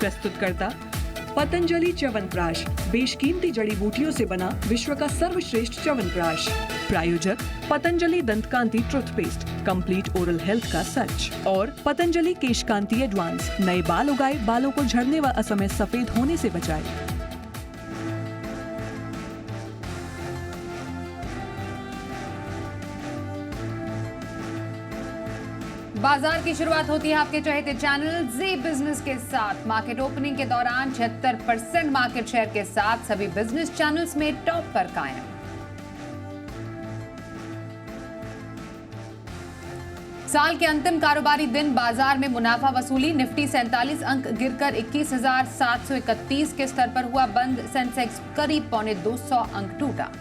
प्रस्तुत पतंजलि च्यवनप्राश, बेशकीमती जड़ी बूटियों से बना विश्व का सर्वश्रेष्ठ च्यवनप्राश। प्रायोजक Patanjali Dant Kanti toothpaste, complete oral health का सच। और पतंजलि केशकांति एडवांस, नए बाल उगाए, बालों को झड़ने व असमय सफेद होने से बचाए। बाजार की शुरुआत होती है आपके चहेते चैनल जी बिजनेस के साथ। मार्केट ओपनिंग के दौरान 76% मार्केट शेयर के साथ सभी बिजनेस चैनल्स में टॉप पर कायम। साल के अंतिम कारोबारी दिन बाजार में मुनाफा वसूली। निफ्टी 47 अंक गिरकर 21,731 के स्तर पर हुआ बंद। सेंसेक्स करीब 250 अंक टूटा।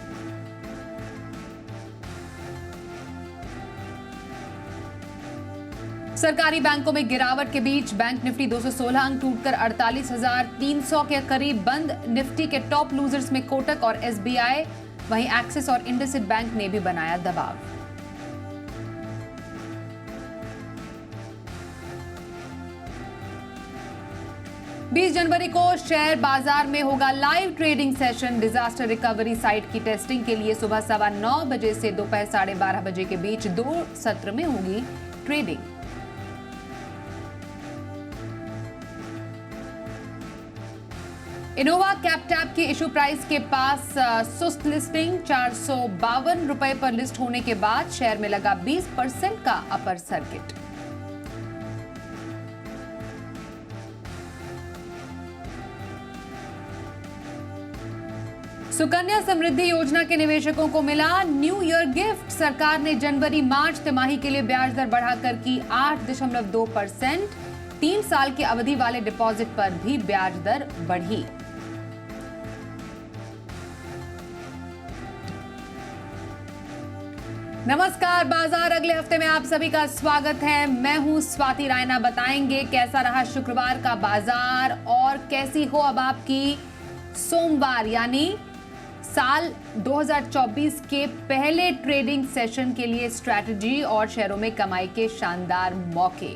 सरकारी बैंकों में गिरावट के बीच बैंक निफ्टी 216 अंक टूटकर 48,300 के करीब बंद। निफ्टी के टॉप लूजर्स में कोटक और एसबीआई, वहीं एक्सिस और इंडसइंड बैंक ने भी बनाया दबाव। बीस जनवरी को शेयर बाजार में होगा live trading session. Disaster recovery site की टेस्टिंग के लिए सुबह 9:15 बजे से दोपहर 12:30 बजे के बीच 2 सत्र में होगी ट्रेडिंग। इनोवा कैपटैप की इशू प्राइस के पास सुस्त लिस्टिंग। 452 रुपए पर लिस्ट होने के बाद शेयर में लगा 20% का अपर सर्किट। सुकन्या समृद्धि योजना के निवेशकों को मिला न्यू ईयर गिफ्ट। सरकार ने जनवरी मार्च तिमाही के लिए ब्याज दर बढ़ाकर की 8.2%। 3 साल की अवधि वाले डिपॉजिट पर भी ब्याज दर बढ़ी। नमस्कार बाजार, अगले हफ्ते में आप सभी का स्वागत है। मैं हूं स्वाति रायना। बताएंगे कैसा रहा शुक्रवार का बाजार और कैसी हो अब आपकी सोमवार यानी साल 2024 के पहले ट्रेडिंग सेशन के लिए स्ट्रैटेजी और शेयरों में कमाई के शानदार मौके।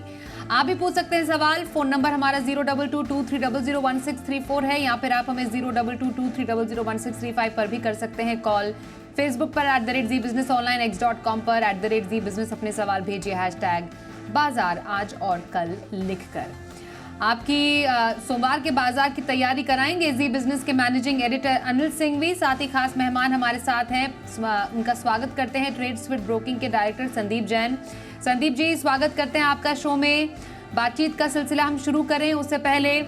आप भी पूछ सकते हैं सवाल। फोन नंबर हमारा 0222300164 है। यहाँ पर आप हमें 0222300165 पर भी कर सकते हैं कॉल। फेसबुक पर @ZBusiness ऑनलाइन, x.com पर @ZBusiness अपने सवाल भेजिए #बाजार आज और कल लिखकर। आपकी सोमवार के बाजार की तैयारी कराएंगे जी बिजनेस के मैनेजिंग एडिटर अनिल सिंघवी। साथ ही खास मेहमान हमारे साथ हैं, उनका स्वागत करते हैं ट्रेडस्विट ब्रोकिंग के डायरेक्टर संदीप जैन। संदीप जी, स्वागत करते हैं आपका शो में। बातचीत का सिलसिला हम शुरू करें उससे पहले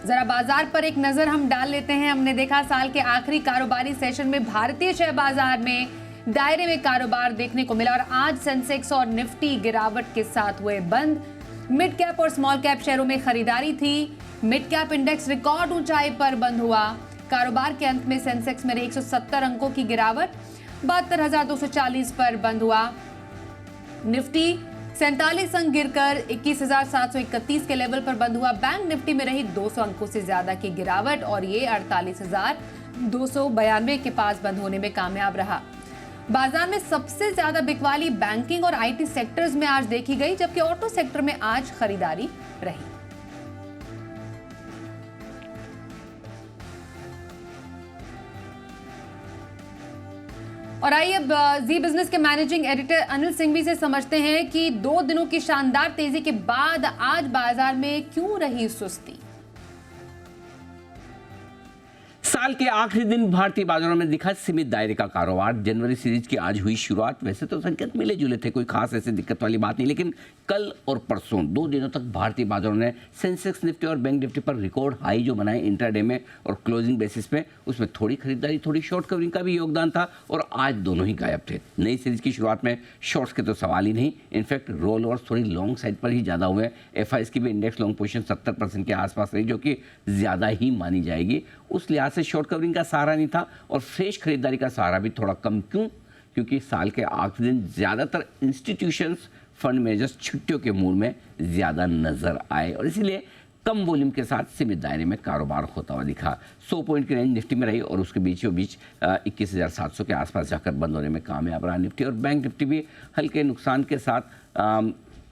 जरा बाजार पर एक नजर हम डाल लेते हैं। हमने देखा साल के आखिरी कारोबारी सेशन में भारतीय शेयर बाजार में दायरे में कारोबार देखने को मिला और आज सेंसेक्स और निफ्टी गिरावट के साथ हुए बंद। मिड कैप और स्मॉल कैप शेयरों में खरीदारी थी। मिड कैप इंडेक्स रिकॉर्ड ऊंचाई पर बंद हुआ। कारोबार के अंत में सेंसेक्स में 170 अंकों की गिरावट 72,240 पर बंद हुआ। निफ्टी 47 अंक गिरकर 21,731 के लेवल पर बंद हुआ। बैंक निफ्टी में रही 200 अंकों से ज्यादा की गिरावट और ये 48,292 के पास बंद होने में कामयाब रहा। बाजार में सबसे ज्यादा बिकवाली बैंकिंग और आईटी सेक्टर्स में आज देखी गई, जबकि ऑटो सेक्टर में आज खरीदारी रही। और आइए अब जी बिजनेस के मैनेजिंग एडिटर अनिल सिंघवी से समझते हैं कि 2 दिनों की शानदार तेजी के बाद आज बाजार में क्यों रही सुस्ती। साल के आखिरी दिन भारतीय बाजारों में दिखा सीमित दायरे का कारोबार। जनवरी सीरीज की आज हुई शुरुआत। वैसे तो संकेत मिले जुले थे, कोई खास ऐसी दिक्कत वाली बात नहीं, लेकिन कल और परसों 2 दिनों तक भारतीय बाजारों ने सेंसेक्स निफ्टी और बैंक निफ्टी पर रिकॉर्ड हाई जो बनाए इंट्राडे में और क्लोजिंग बेसिस पे, उसमें थोड़ी खरीदारी थोड़ी शॉर्ट कवरिंग का भी योगदान था और आज दोनों ही गायब थे। नई सीरीज की शुरुआत में शॉर्ट्स के तो सवाल ही नहीं, इनफैक्ट रोल ओवर्स थोड़ी लॉन्ग साइड पर ही ज़्यादा हुए। एफआईएस की भी इंडेक्स लॉन्ग पोजीशन 70% के आसपास रही, जो कि ज़्यादा ही मानी जाएगी। उस लिहाज से शॉर्ट कवरिंग का सहारा नहीं था और फ्रेश खरीदारी का सहारा भी थोड़ा कम। क्यों? क्योंकि साल के आखिरी दिन ज़्यादातर इंस्टीट्यूशंस फंड मैनेजर्स छुट्टियों के मूड में ज़्यादा नजर आए और इसीलिए कम वॉल्यूम के साथ सीमित दायरे में कारोबार होता हुआ दिखा। 100 पॉइंट की रेंज निफ्टी में रही और उसके बीचों बीच 21,700 के आसपास जाकर बंद होने में कामयाब रहा निफ्टी। और बैंक निफ्टी भी हल्के नुकसान के साथ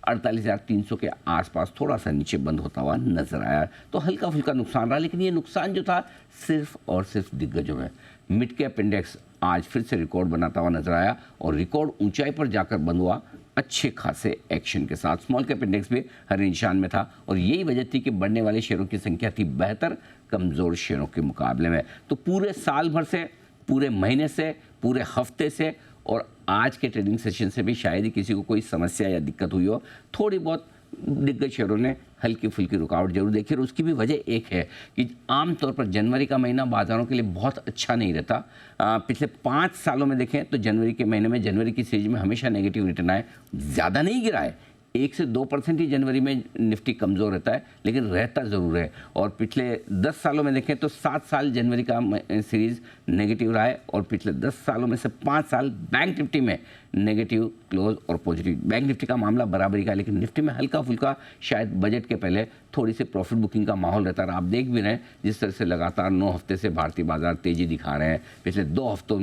48,300 के आसपास थोड़ा सा नीचे बंद होता हुआ नजर आया। तो हल्का फुल्का नुकसान रहा, लेकिन ये नुकसान जो था सिर्फ और सिर्फ दिग्गजों में। मिड कैप इंडेक्स आज फिर से रिकॉर्ड बनाता हुआ नजर आया और रिकॉर्ड ऊंचाई पर जाकर बंद हुआ अच्छे खासे एक्शन के साथ। स्मॉल कैप इंडेक्स भी हरे निशान में था और यही वजह थी कि बढ़ने वाले शेयरों की संख्या थी बेहतर कमज़ोर शेयरों के मुकाबले में। तो पूरे साल भर से, पूरे महीने से, पूरे हफ्ते से और आज के ट्रेडिंग सेशन से भी शायद ही किसी को कोई समस्या या दिक्कत हुई हो। थोड़ी बहुत दिग्गज शेयरों ने हल्की फुल्की रुकावट जरूर देखी और उसकी भी वजह एक है कि आमतौर पर जनवरी का महीना बाजारों के लिए बहुत अच्छा नहीं रहता। पिछले 5 सालों में देखें तो जनवरी के महीने में, जनवरी की सीरीज में हमेशा नेगेटिव रिटर्न आए, ज़्यादा नहीं गिरा है। 1 से 2% ही जनवरी में निफ्टी कमज़ोर रहता है, लेकिन रहता ज़रूर है। और पिछले 10 सालों में देखें तो 7 साल जनवरी का सीरीज़ नेगेटिव रहा है और पिछले 10 सालों में से 5 साल बैंक निफ्टी में नेगेटिव क्लोज और पॉजिटिव। बैंक निफ्टी का मामला बराबरी का, लेकिन निफ्टी में हल्का फुल्का शायद बजट के पहले थोड़ी सी प्रॉफिट बुकिंग का माहौल रहता है। आप देख भी रहे हैं जिस तरह से लगातार 9 हफ्ते से भारतीय बाजार तेज़ी दिखा रहे हैं। पिछले 2 हफ्तों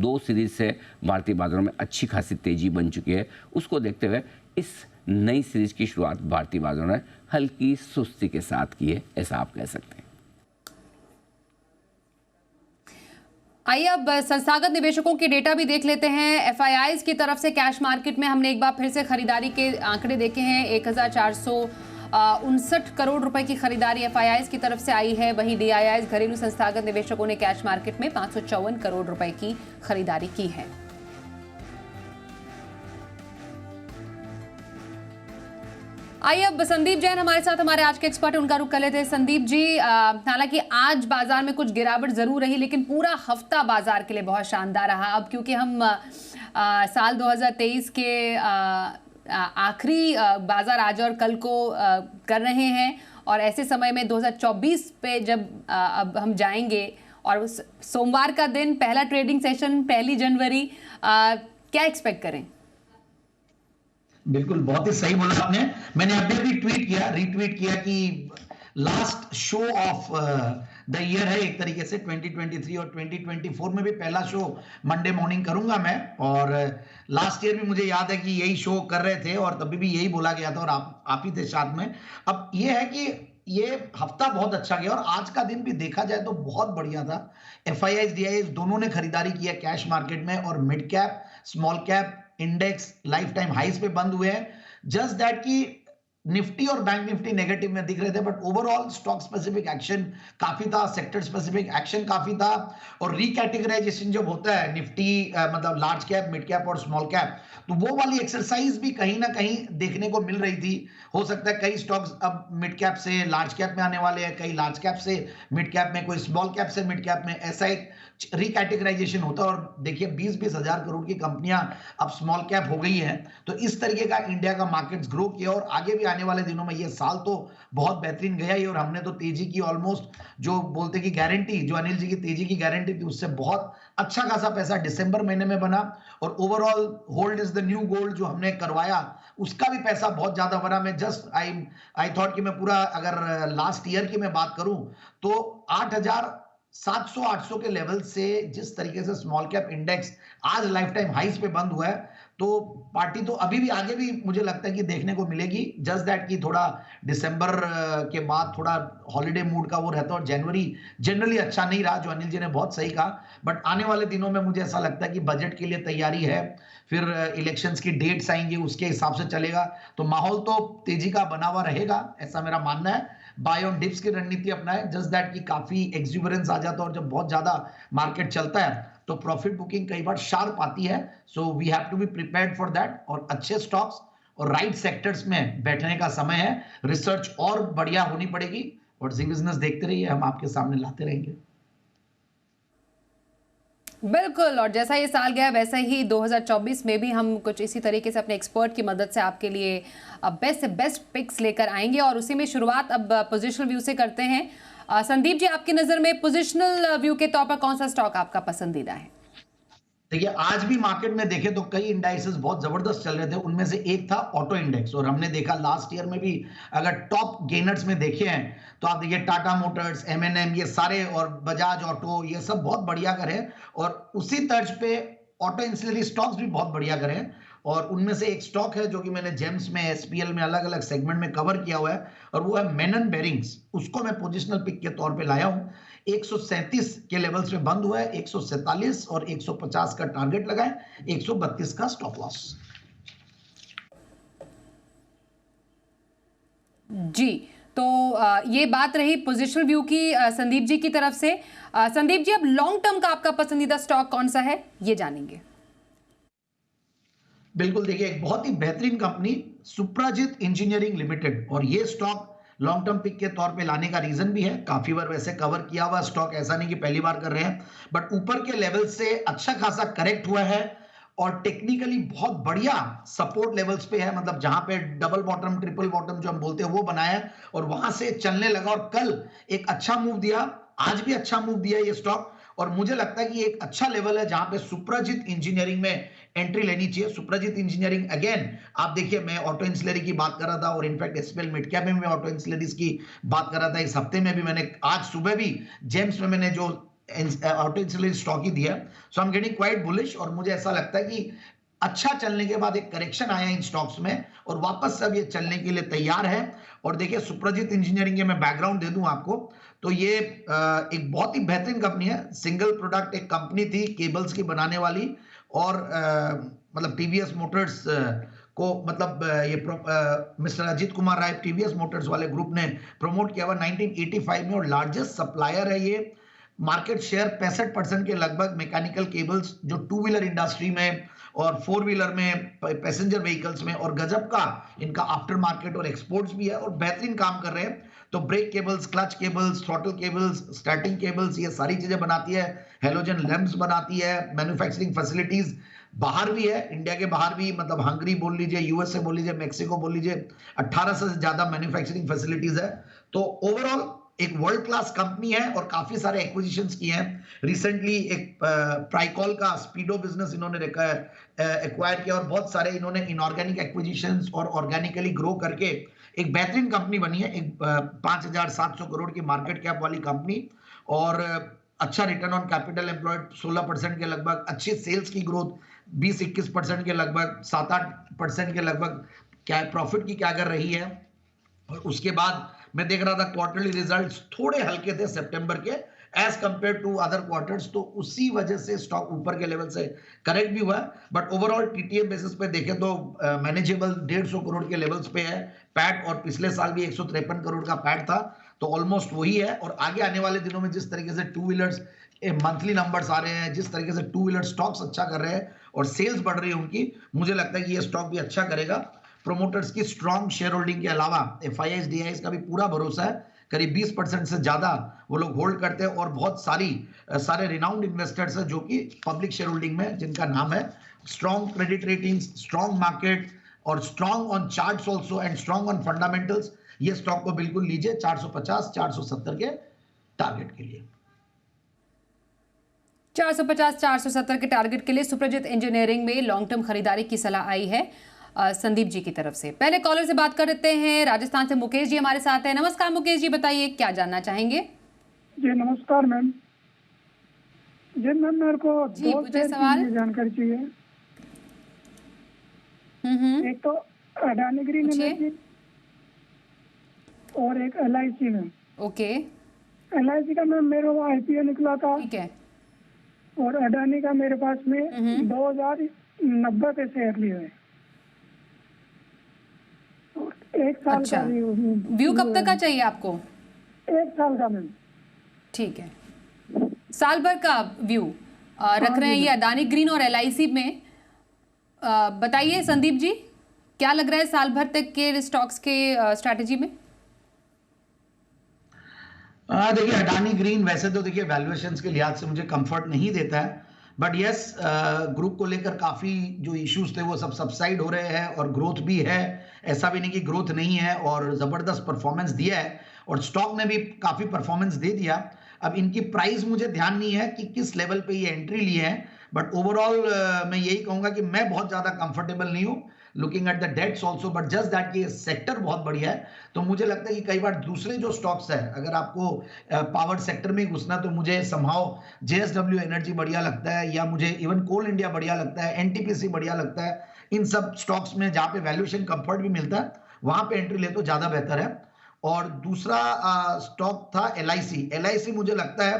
दो सीरीज से भारतीय बाजारों में अच्छी खासी तेज़ी बन चुकी है। उसको देखते हुए इस नई सीरीज की शुरुआत भारतीय बाजारों ने हल्की सुस्ती के साथ की है, ऐसा आप कह सकते हैं। आइए अब संस्थागत निवेशकों के डेटा भी देख लेते हैं। एफआईआईज की तरफ से कैश मार्केट में हमने एक बार फिर से खरीदारी के आंकड़े देखे हैं। 1459 करोड़ रुपए की खरीदारी एफआईआईज की तरफ से आई है। वहीं डीआईआईज घरेलू संस्थागत निवेशकों ने कैश मार्केट में 554 करोड़ रुपए की खरीदारी की है। आइए अब संदीप जैन हमारे साथ, हमारे आज के एक्सपर्ट, उनका रुख कर लेते हैं। संदीप जी, हालांकि आज बाजार में कुछ गिरावट जरूर रही, लेकिन पूरा हफ्ता बाजार के लिए बहुत शानदार रहा। अब क्योंकि हम साल 2023 के आखिरी बाजार आज और कल को कर रहे हैं और ऐसे समय में 2024 पे जब अब हम जाएंगे और सोमवार का दिन पहला ट्रेडिंग सेशन 1 जनवरी, क्या एक्सपेक्ट करें? बिल्कुल, बहुत ही सही बोला आपने। मैंने अभी भी रीट्वीट किया कि last show off the year है एक तरीके से 2023, और 2024 में भी पहला शो मंडे मॉर्निंग करूंगा मैं। और लास्ट ईयर भी मुझे याद है कि यही शो कर रहे थे और तभी भी यही बोला गया था और आप ही थे साथ में। अब ये है कि ये हफ्ता बहुत अच्छा गया और आज का दिन भी देखा जाए तो बहुत बढ़िया था। एफआईआईज डीआईआईज दोनों ने खरीदारी की है कैश मार्केट में और mid cap small cap index life time highs पे बंद हुए हैं। जस्ट दैट कि निफ्टी और बैंक निफ्टी नेगेटिव में दिख रहे थे, but overall stock specific action काफी था, सेक्टर स्पेसिफिक एक्शन काफी था। और रिकैटेगराइजेशन जब होता है निफ्टी मतलब लार्ज कैप, मिड कैप और स्मॉल कैप, तो वो वाली एक्सरसाइज भी कहीं ना कहीं देखने को मिल रही थी। हो सकता है कई स्टॉक्स अब मिड कैप से लार्ज कैप में आने वाले हैं, कई लार्ज कैप से मिड कैप में, कोई स्मॉल कैप से मिड कैप में, ऐसा एक रिकैटेगराइजेशन होता है। और देखिए 20-20 हजार करोड़ की कंपनियां अब स्मॉल कैप हो गई हैं। तो इस तरीके का इंडिया का मार्केट्स ग्रो किया और आगे भी आने वाले दिनों में ये साल तो बहुत बेहतरीन गया ही। और हमने तो तेजी की ऑलमोस्ट जो बोलते कि गारंटी, जो अनिल जी की तेजी की गारंटी थी, उससे बहुत अच्छा खासा पैसा दिसंबर महीने में बना। और overall hold is the new gold जो हमने करवाया उसका भी पैसा बहुत ज्यादा बना। मैं जस्ट आई थॉट कि मैं पूरा अगर लास्ट ईयर की मैं बात करूं तो 8,700-800 के लेवल से जिस तरीके से स्मॉल कैप इंडेक्स आज लाइफ टाइम हाइस पे बंद हुआ है, तो पार्टी तो अभी भी आगे भी मुझे लगता है कि देखने को मिलेगी। जस्ट दैट कि थोड़ा दिसंबर के बाद थोड़ा हॉलिडे मूड का वो रहता है और जनवरी जनरली अच्छा नहीं रहा, जो अनिल जी ने बहुत सही कहा। बट आने वाले दिनों में मुझे ऐसा लगता है कि बजट के लिए तैयारी है, फिर इलेक्शंस की डेट्स आएंगी, उसके हिसाब से चलेगा। तो माहौल तो तेजी का बना हुआ रहेगा, ऐसा मेरा मानना है। बाय ऑन डिप्स की रणनीति अपनाए, जस्ट दैट कि काफी एक्सुबरेंस आ जाता है और जब बहुत ज्यादा मार्केट चलता है तो प्रॉफिट बुकिंग कई बार शार्प आती है। So we have to be prepared for that. और अच्छे स्टॉक्स और राइट सेक्टर्स में बैठने का समय है। रिसर्च और बढ़िया होनी पड़ेगी और जी बिजनेस देखते रहिए, हम आपके सामने लाते रहेंगे। बिल्कुल, और जैसा ये साल गया वैसा ही 2024 में भी हम कुछ इसी तरीके से अपने एक्सपर्ट की मदद से आपके लिए बेस्ट से बेस्ट पिक्स लेकर आएंगे। और उसी में शुरुआत अब पोजिशनल व्यू से करते हैं। संदीप जी, आपकी नज़र में पोजिशनल व्यू के तौर पर कौन सा स्टॉक आपका पसंदीदा है? देखिए आज भी मार्केट में देखे तो कई इंडाइसेस बहुत जबरदस्त चल रहे थे। उनमें से एक था ऑटो इंडेक्स और हमने देखा लास्ट ईयर में भी अगर टॉप गेनर्स में देखे हैं तो आप देखिए टाटा मोटर्स, एमएनएम, ये सारे और बजाज ऑटो, ये सब बहुत बढ़िया करे। और उसी तर्ज पे ऑटो इंसुलरी स्टॉक्स भी बहुत बढ़िया करे हैं, और उनमें से एक स्टॉक है जो कि मैंने जेम्स में, एसपीएल में अलग अलग सेगमेंट में कवर किया हुआ है, और वो है मेनन बेरिंग्स। उसको मैं पोजिशनल पिक के तौर पे लाया हूं। 137 के लेवल्स पे बंद हुआ है, 147 और 150 का टारगेट लगाए, 132 का स्टॉप लॉस। जी, तो ये बात रही पोजिशनल व्यू की संदीप जी की तरफ से। संदीप जी, अब लॉन्ग टर्म का आपका पसंदीदा स्टॉक कौन सा है, ये जानेंगे। बिल्कुल, देखिए एक बहुत ही बेहतरीन कंपनी सुप्राजित इंजीनियरिंग लिमिटेड, और ये स्टॉक लॉन्ग टर्म पिक के तौर पे लाने का रीजन भी है, काफी बार वैसे कवर किया हुआ स्टॉक, ऐसा नहीं कि पहली बार कर रहे हैं, बट ऊपर के लेवल से अच्छा खासा करेक्ट हुआ है, और टेक्निकली बहुत बढ़िया सपोर्ट लेवल्स पे है, मतलब जहां पे डबल बॉटम, ट्रिपल बॉटम जो हम बोलते हैं वो बनाया है, और वहां से चलने लगा, और कल एक अच्छा मूव दिया, आज भी अच्छा मूव दिया ये स्टॉक, और मुझे लगता है कि एक अच्छा लेवल है जहां पे सुप्राजित इंजीनियरिंग में एंट्री लेनी चाहिए। सुप्राजित इंजीनियरिंग अगेन, आप देखिए मैं ऑटो इंसुलरी की बात कर रहा था, और इनफैक्ट एसपीएल मिड कैप में मैं ऑटो इंसुलरीज की बात कर रहा था, इस हफ्ते में भी मैंने, आज सुबह भी जेम्स में मैंने जो ऑटो इंसुलरी स्टॉक ही दिया, so I am getting quite bullish, और मुझे ऐसा लगता है कि अच्छा चलने के बाद एक करेक्शन आया इन स्टॉक्स में, और वापस से अब ये चलने के लिए तैयार है। और देखिए सुप्रजीत इंजीनियरिंग के मैं बैकग्राउंड दे दूं आपको, तो ये एक बहुत ही बेहतरीन कंपनी है, सिंगल प्रोडक्ट एक कंपनी थी केबल्स की बनाने वाली, और मतलब टीवीएस मोटर्स को, मतलब ये mister Ajit Kumar Rai TVS Motors वाले ग्रुप ने प्रमोट किया हुआ 1985 में, और लार्जेस्ट सप्लायर है ये। मार्केट शेयर 65% के लगभग मैकेनिकल केबल्स, जो टू व्हीलर इंडस्ट्री में और फोर व्हीलर में, पैसेंजर व्हीकल्स में, और गजब का इनका आफ्टर मार्केट और एक्सपोर्ट्स भी है, और बेहतरीन काम कर रहे हैं। तो brake cables, clutch cables, throttle cables, starting cables, ये सारी चीजें बनाती है, हेलोजन लैंप्स बनाती है, मैन्युफैक्चरिंग फैसिलिटीज बाहर भी है, इंडिया के बाहर भी, मतलब हंगरी बोल लीजिए, यूएसए बोल लीजिए, मेक्सिको बोल लीजिए, 18 से ज्यादा मैन्युफैक्चरिंग फैसिलिटीज है। तो ओवरऑल एक वर्ल्ड क्लास कंपनी है, और काफी सारे एक्विजिशंस किए हैं रिसेंटली। एक प्राइकॉल का स्पीडो बिजनेस इन्होंने एक्वायर किया, और बहुत सारे इन्होंने इनऑर्गेनिक एक्विजिशंस और ऑर्गेनिकली ग्रो करके एक बेहतरीन कंपनी बनी है, एक 5,700 करोड़ की मार्केट कैप वाली कंपनी, और अच्छा रिटर्न ऑन कैपिटल एम्प्लॉयड 16% के लगभग, अच्छी सेल्स की ग्रोथ 20-21% के लगभग, 7-8% के लगभग क्या प्रॉफिट की क्या कर रही है। और उसके बाद मैं देख रहा था क्वार्टरली रिजल्ट्स थोड़े हल्के थे सितंबर के as compared to other quarters, तो उसी वजह से स्टॉक ऊपर के लेवल से करेक्ट भी हुआ, बट ओवरऑल टीटीएम बेसिस पे देखें तो मैनेजेबल 150 करोड़ के लेवल्स पे है पैट, और पिछले साल भी 153 करोड़ का पैट था, तो ऑलमोस्ट वही है। और आगे आने वाले दिनों में जिस तरीके से टू व्हीलर्स मंथली नंबर्स आ रहे हैं, जिस तरीके से टू व्हीलर स्टॉक्स अच्छा कर रहे हैं और सेल्स बढ़ रही है उनकी, मुझे लगता है कि ये स्टॉक भी अच्छा करेगा। प्रोमोटर्स की स्ट्रॉन्ग शेयर होल्डिंग के अलावा एफआईआईज डीआईज का भी पूरा भरोसा है, करीब 20% से ज्यादा वो लोग होल्ड करते हैं, और बहुत सारे रिनाउंड इन्वेस्टर्स हैं जो कि पब्लिक शेयर होल्डिंग में, जिनका नाम है। Strong credit ratings, strong market, और strong on charts also, and strong on fundamentals. ये स्टॉक को बिल्कुल लीजिए 450-470 के टारगेट के लिए। 450-470 के टारगेट के लिए सुप्रजित इंजीनियरिंग में लॉन्ग टर्म खरीदारी की सलाह आई है संदीप जी की तरफ से। पहले कॉलर से बात कर लेते हैं, राजस्थान से मुकेश जी हमारे साथ हैं। नमस्कार मुकेश जी, बताइए क्या जानना चाहेंगे। जी नमस्कार मैम। जी मैम, मेरे को जी, दो पूछिए से सवाल। तीन जानकारी चाहिए। एक तो अडानी ग्रीन पूछिए। एनर्जी, और एक एलआईसी में। ओके, एलआईसी का मैम मेरे को आईपीओ निकला था, ठीक है। और अडानी का मेरे पास में 2090 पे शेयर लिए हैं, और एक साल अच्छा, का व्यू कब तक का चाहिए आपको? 1 साल का मैम। ठीक है, साल भर का व्यू रख रहे हैं ये अडानी ग्रीन और एलआईसी में। बताइए संदीप जी, क्या लग रहा है साल भर तक के स्टॉक्स के स्ट्रैटेजी में? देखिए अडानी ग्रीन वैसे तो देखिए वैल्यूएशंस के लिहाज से मुझे कंफर्ट नहीं देता है, बट यस ग्रुप को लेकर काफी जो इश्यूज थे वो सब सबसाइड हो रहे हैं, और ग्रोथ भी है, ऐसा भी नहीं कि ग्रोथ नहीं है, और जबरदस्त परफॉर्मेंस दिया है, और स्टॉक ने भी काफी परफॉर्मेंस दे दिया। अब इनकी प्राइस मुझे ध्यान नहीं है कि किस लेवल पे ये एंट्री लिए हैं, बट ओवरऑल मैं यही कहूंगा कि मैं बहुत ज्यादा कंफर्टेबल नहीं हूं looking at the dates also, but just that कि सेक्टर बहुत बढ़िया है। तो मुझे लगता है कि कई बार दूसरे जो स्टॉक्स है, अगर आपको पावर सेक्टर में घुसना, तो मुझे समहाउ जेएसडब्ल्यू एनर्जी बढ़िया लगता है, या मुझे इवन कोल इंडिया बढ़िया लगता है, एनटीपीसी बढ़िया लगता है। इन सब स्टॉक्स में जहां पे वैल्यूएशन कंफर्ट भी मिलता है, वहां पे एंट्री ले तो ज्यादा बेहतर है। और दूसरा स्टॉक था एलआईसी। एलआईसी मुझे लगता है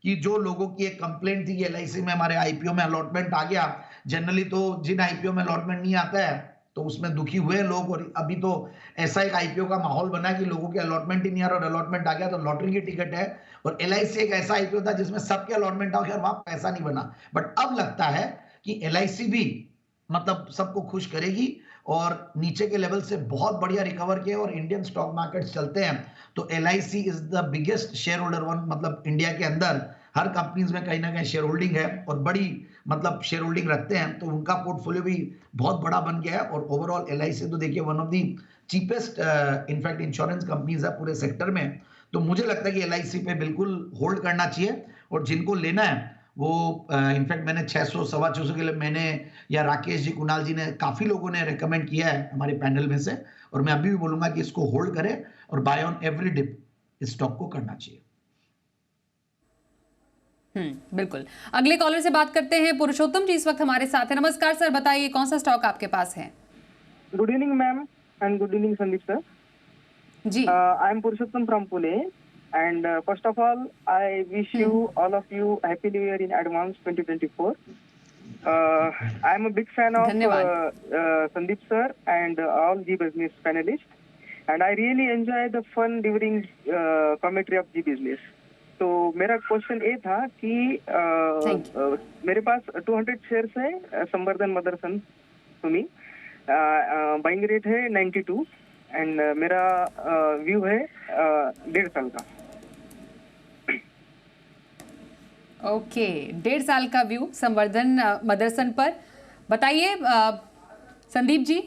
कि जो लोगों की एक कंप्लेंट थी कि एलआईसी में हमारे आईपीओ में अलॉटमेंट आ गया, जनरली तो जिन आईपीओ में अलॉटमेंट नहीं आता है तो उसमें दुखी हुए लोग, और अभी तो ऐसा एक आईपीओ का माहौल बना कि लोगों के अलॉटमेंट ही नहीं आ रहा, और अलॉटमेंट आ गया तो लॉटरी की टिकट है। और एलआईसी एक ऐसा आईपीओ था जिसमें सबके अलॉटमेंट आ गया और वहां पैसा नहीं बना। बट अब लगता है कि एलआईसी भी मतलब सबको खुश करेगी, और नीचे के लेवल से बहुत बढ़िया रिकवर किया, और इंडियन स्टॉक मार्केट चलते हैं तो LIC is the biggest share holder one, मतलब इंडिया के अंदर हर कंपनीज में कहीं ना कहीं शेयर होल्डिंग है, और बड़ी मतलब शेयर होल्डिंग रखते हैं, तो उनका पोर्टफोलियो भी बहुत बड़ा बन गया है। और ओवरऑल एलआईसी तो देखिए one of the cheapest in fact insurance companies है पूरे सेक्टर में। तो मुझे लगता है कि एलआईसी पे बिल्कुल होल्ड करना चाहिए, और जिनको लेना है वो इनफैक्ट मैंने 600 सवा 600 के लिए मैंने या राकेश जी, कुणाल जी ने, काफी लोगों ने रेकमेंड किया है हमारे पैनल में से, और मैं अभी भी बोलूंगा कि इसको होल्ड करें और बाय ऑन एवरी डिप इस स्टॉक को करना चाहिए। बिल्कुल। अगले कॉलर से बात करते हैं। पुरुषोत्तम जी इस वक्त हमारे साथ हैं। नमस्कार सर, बताइए कौन सा स्टॉक आपके पास है? Good evening ma'am and good evening Sandeep sir. जी I am Purushottam from Pune, and first of all I wish you all of you happy new year in advance 2024. I am a big fan of धन्यवाद। Sandeep sir and all G Business panelists, and I really enjoy the fun during commentary of G Business. तो मेरा question ये था कि Thank मेरे पास 200 shares है संवर्धन Motherson Sumi, buying rate है 92, एंड मेरा व्यू है 1.5 साल का। ओके, 1.5 साल का व्यू संवर्धन मदरसन पर। बताइए संदीप जी,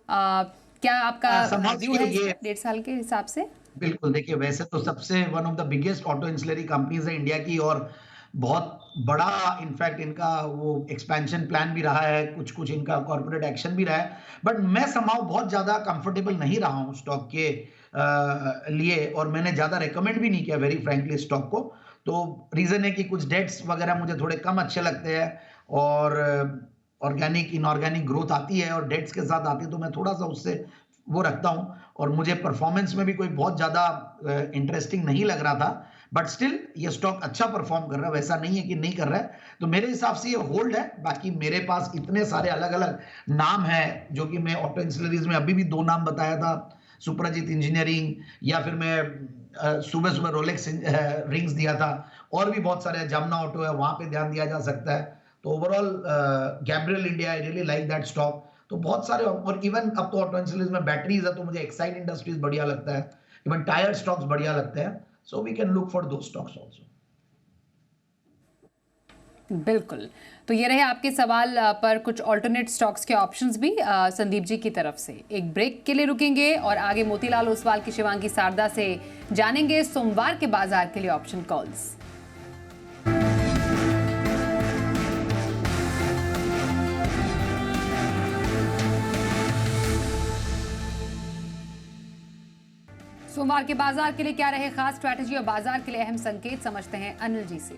क्या आपका व्यू है 1.5 साल के हिसाब से? बिल्कुल, देखिए वैसे तो सबसे one of the biggest auto ancillary companies है इंडिया की, और बहुत बड़ा इनफैक्ट इनका वो एक्सपेंशन प्लान भी रहा है, कुछ कुछ इनका कॉर्पोरेट एक्शन भी रहा है। बट मैं समाव बहुत ज्यादा कंफर्टेबल नहीं रहा हूँ स्टॉक के लिए, और मैंने ज्यादा रेकमेंड भी नहीं किया वेरी फ्रैंकली स्टॉक को। तो रीजन है कि कुछ डेट्स वगैरह मुझे थोड़े कम अच्छे लगते हैं, और ऑर्गेनिक इनऑर्गेनिक ग्रोथ आती है और डेट्स के साथ आती है, तो मैं थोड़ा सा उससे वो रखता हूं। और मुझे परफॉर्मेंस में भी कोई बहुत ज्यादा इंटरेस्टिंग नहीं लग रहा था, बट स्टिल ये स्टॉक अच्छा परफॉर्म कर रहा है, वैसा नहीं है कि नहीं कर रहा है। तो मेरे हिसाब से ये होल्ड है। बाकी मेरे पास इतने सारे अलग अलग नाम हैं, जो कि मैं ऑटो इंसुलरीज में अभी भी 2 नाम बताया था, सुप्रजीत इंजीनियरिंग, या फिर मैं सुबह सुबह रोलेक्स रिंग्स दिया था, और भी बहुत सारे, जामना ऑटो है, वहां पे ध्यान दिया जा सकता है। तो overall Gabriel India, I really like that stock. तो बहुत सारे, और इवन अब तो ऑटो इंसुलरीज में बैटरीज है, तो मुझे एक्साइड इंडस्ट्रीज बढ़िया लगता है, इवन टायर स्टॉक्स बढ़िया लगते हैं। So we can look for दो स्टॉक्स आल्सो। बिल्कुल। तो ये रहे आपके सवाल पर कुछ ऑल्टरनेट स्टॉक्स के ऑप्शंस भी संदीप जी की तरफ से। एक ब्रेक के लिए रुकेंगे और आगे मोतीलाल ओसवाल की शिवांगी सारदा से जानेंगे सोमवार के बाजार के लिए ऑप्शन कॉल्स। सोमवार के बाजार के लिए क्या रहे खास स्ट्रैटेजी और बाजार के लिए अहम संकेत, समझते हैं अनिल जी से।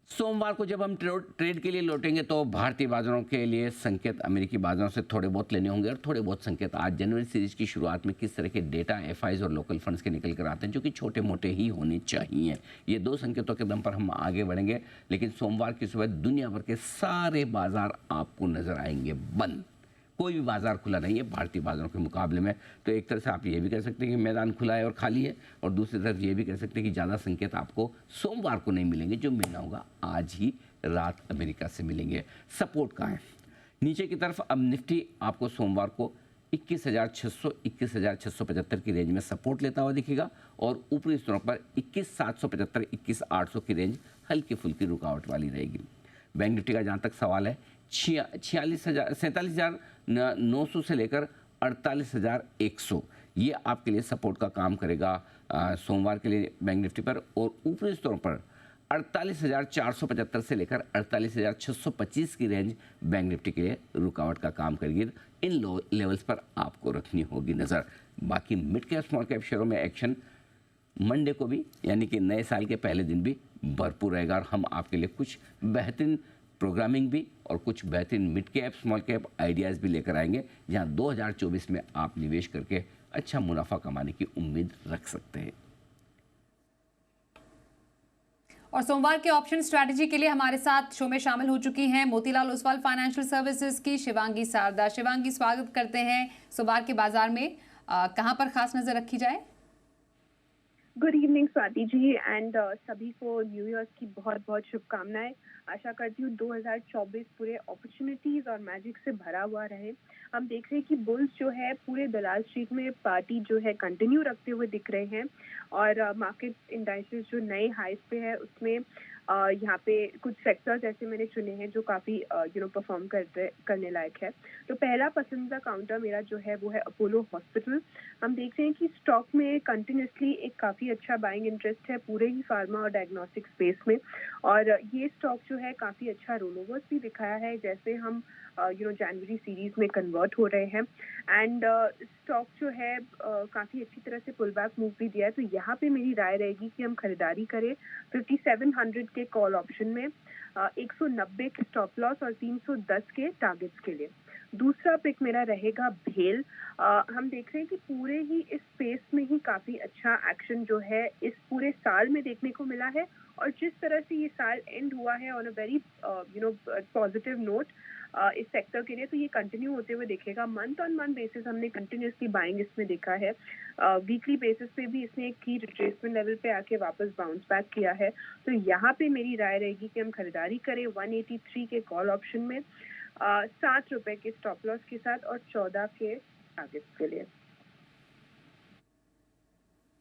सोमवार को जब हम ट्रेड के लिए लौटेंगे तो भारतीय बाजारों के लिए संकेत अमेरिकी बाजारों से थोड़े बहुत लेने होंगे, और थोड़े बहुत संकेत आज जनवरी सीरीज की शुरुआत में किस तरह के डेटा एफआईज और लोकल फंड्स के निकल कर आते हैं, जो कि छोटे मोटे ही होने चाहिए। ये 2 संकेतों के दम पर हम आगे बढ़ेंगे। लेकिन सोमवार की सुबह दुनिया भर के सारे बाजार आपको नजर आएंगे बंद। कोई भी बाजार खुला नहीं है भारतीय बाजारों के मुकाबले में। तो एक तरह से आप ये भी कह सकते हैं कि मैदान खुला है और खाली है, और दूसरी तरफ ये भी कह सकते हैं कि ज़्यादा संकेत आपको सोमवार को नहीं मिलेंगे। जो मिलना होगा आज ही रात अमेरिका से मिलेंगे। सपोर्ट कहाँ है? नीचे की तरफ अब निफ्टी आपको सोमवार को 21,600 21,675 की रेंज में सपोर्ट लेता हुआ दिखेगा, और ऊपरी स्तरों पर 21,775 21,800 की रेंज हल्की फुल्की रुकावट वाली रहेगी। बैंक निफ्टी का जहाँ तक सवाल है 47,900 से लेकर 48,100 ये आपके लिए सपोर्ट का काम करेगा सोमवार के लिए बैंक निफ्टी पर, और ऊपरी स्तरों पर 48,475 से लेकर 48,625 की रेंज बैंक निफ्टी के लिए रुकावट का काम करेगी। इन लेवल्स पर आपको रखनी होगी नज़र। बाकी मिड कैप स्मॉल कैप शेयरों में एक्शन मंडे को भी यानी कि नए साल के पहले दिन भी भरपूर रहेगा और हम आपके लिए कुछ बेहतरीन प्रोग्रामिंग भी और कुछ बेहतरीन mid cap small cap ideas भी लेकर आएंगे, जहां 2024 में आप निवेश करके अच्छा मुनाफा कमाने की उम्मीद रख सकते हैं। और सोमवार के ऑप्शन स्ट्रैटेजी के लिए हमारे साथ शो में शामिल हो चुकी हैं मोतीलाल ओसवाल फाइनेंशियल सर्विसेज की शिवांगी सारदा। शिवांगी, स्वागत करते हैं। सोमवार के बाजार में कहां पर खास नजर रखी जाए? Good evening Swati ji and सभी को न्यू ईयर की बहुत बहुत शुभकामनाएं। आशा करती हूँ 2024 पूरे अपॉर्चुनिटीज और मैजिक से भरा हुआ रहे। हम देख रहे हैं कि बुल्स जो है पूरे दलाल स्ट्रीट में पार्टी जो है कंटिन्यू रखते हुए दिख रहे हैं और मार्केट इंडाइसेस जो नए हाइस पे है उसमें यहाँ पे कुछ सेक्टर्स ऐसे मैंने चुने हैं जो काफ़ी परफॉर्म करने लायक है। तो पहला पसंदीदा काउंटर मेरा जो है वो है अपोलो हॉस्पिटल। हम देख रहे हैं कि स्टॉक में कंटिन्यूसली एक काफ़ी अच्छा बाइंग इंटरेस्ट है पूरे ही फार्मा और डायग्नोस्टिक स्पेस में, और ये स्टॉक जो है काफ़ी अच्छा रोलओवर्स भी दिखाया है जैसे हम जनवरी सीरीज में कन्वर्ट हो रहे हैं एंड स्टॉक जो है काफ़ी अच्छी तरह से पुल बैक मूव भी दिया है। तो यहाँ पे मेरी राय रहेगी कि हम खरीदारी करें 5700 के कॉल ऑप्शन में 190 के स्टॉप लॉस और 310 के टारगेट्स के लिए। दूसरा पिक मेरा रहेगा भेल। हम देख रहे हैं कि पूरे ही इस स्पेस में ही काफ़ी अच्छा एक्शन जो है इस पूरे साल में देखने को मिला है और जिस तरह से ये साल एंड हुआ है on a very positive note इस सेक्टर के लिए, तो ये कंटिन्यू होते हुए दिखेगा। मंथ ऑन मंथ बेसिस हमने कंटिन्यूसली बाइंग इसमें देखा है। वीकली बेसिस पे भी इसने एक की रिट्रेसमेंट लेवल पे आके वापस बाउंस बैक किया है। तो यहाँ पे मेरी राय रहेगी कि हम खरीदारी करें 183 के कॉल ऑप्शन में 7 रुपए के स्टॉप लॉस के साथ और 14 के टारगेट्स के लिए।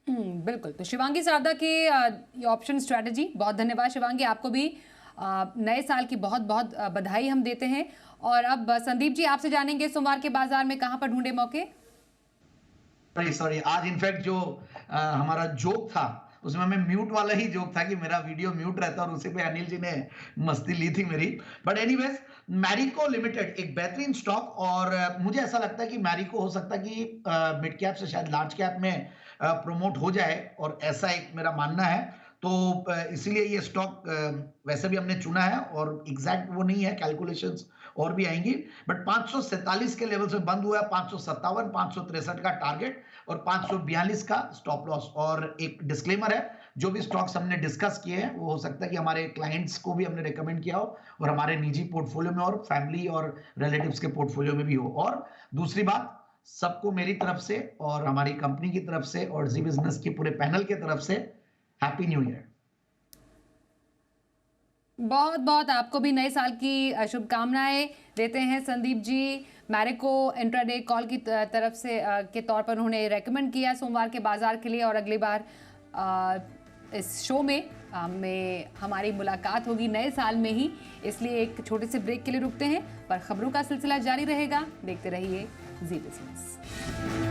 बिल्कुल। तो शिवांगी सारदा की ऑप्शन स्ट्रैटेजी, बहुत धन्यवाद शिवांगी। आपको भी नए साल की बहुत बहुत बधाई हम देते हैं। और अब संदीप जी आपसे जानेंगे सोमवार के बाजार में कहां पर ढूंढे मौके। सॉरी आज इनफैक्ट जो हमारा जोक था उसमें मैं म्यूट वाला ही जोक था कि मेरा वीडियो म्यूट रहता और उसी पे अनिल जी ने मस्ती ली थी मेरी। बट एनीवेज मैरिको लिमिटेड एक बेहतरीन स्टॉक और मुझे ऐसा लगता है कि मैरिको हो सकता है कि मिड कैप से शायद लार्ज कैप में प्रमोट हो जाए और ऐसा एक मेरा मानना है। तो इसीलिए ये स्टॉक वैसे भी हमने चुना है और एग्जैक्ट वो नहीं है, कैलकुलेशंस और भी आएंगी। बट 547 के लेवल से बंद हुआ है, 557, 563 का टारगेट और 542 का स्टॉप लॉस। और एक डिस्क्लेमर है, जो भी स्टॉक्स हमने डिस्कस किए हैं वो हो सकता है कि हमारे क्लाइंट्स को भी हमने रिकमेंड किया हो और हमारे निजी पोर्टफोलियो में और फैमिली और रिलेटिव्स के पोर्टफोलियो में भी हो। और दूसरी बात, सबको मेरी तरफ से और हमारी कंपनी की तरफ से और जी बिजनेस की पूरे पैनल की तरफ से हैप्पी न्यू ईयर। बहुत बहुत आपको भी नए साल की शुभकामनाएं देते हैं संदीप जी। मैरिको इंट्राडे कॉल की तरफ से के तौर पर उन्होंने रेकमेंड किया सोमवार के बाजार के लिए और अगली बार इस शो में हमारी मुलाकात होगी नए साल में ही, इसलिए एक छोटे से ब्रेक के लिए रुकते हैं। पर खबरों का सिलसिला जारी रहेगा, देखते रहिए जी बिजनेस।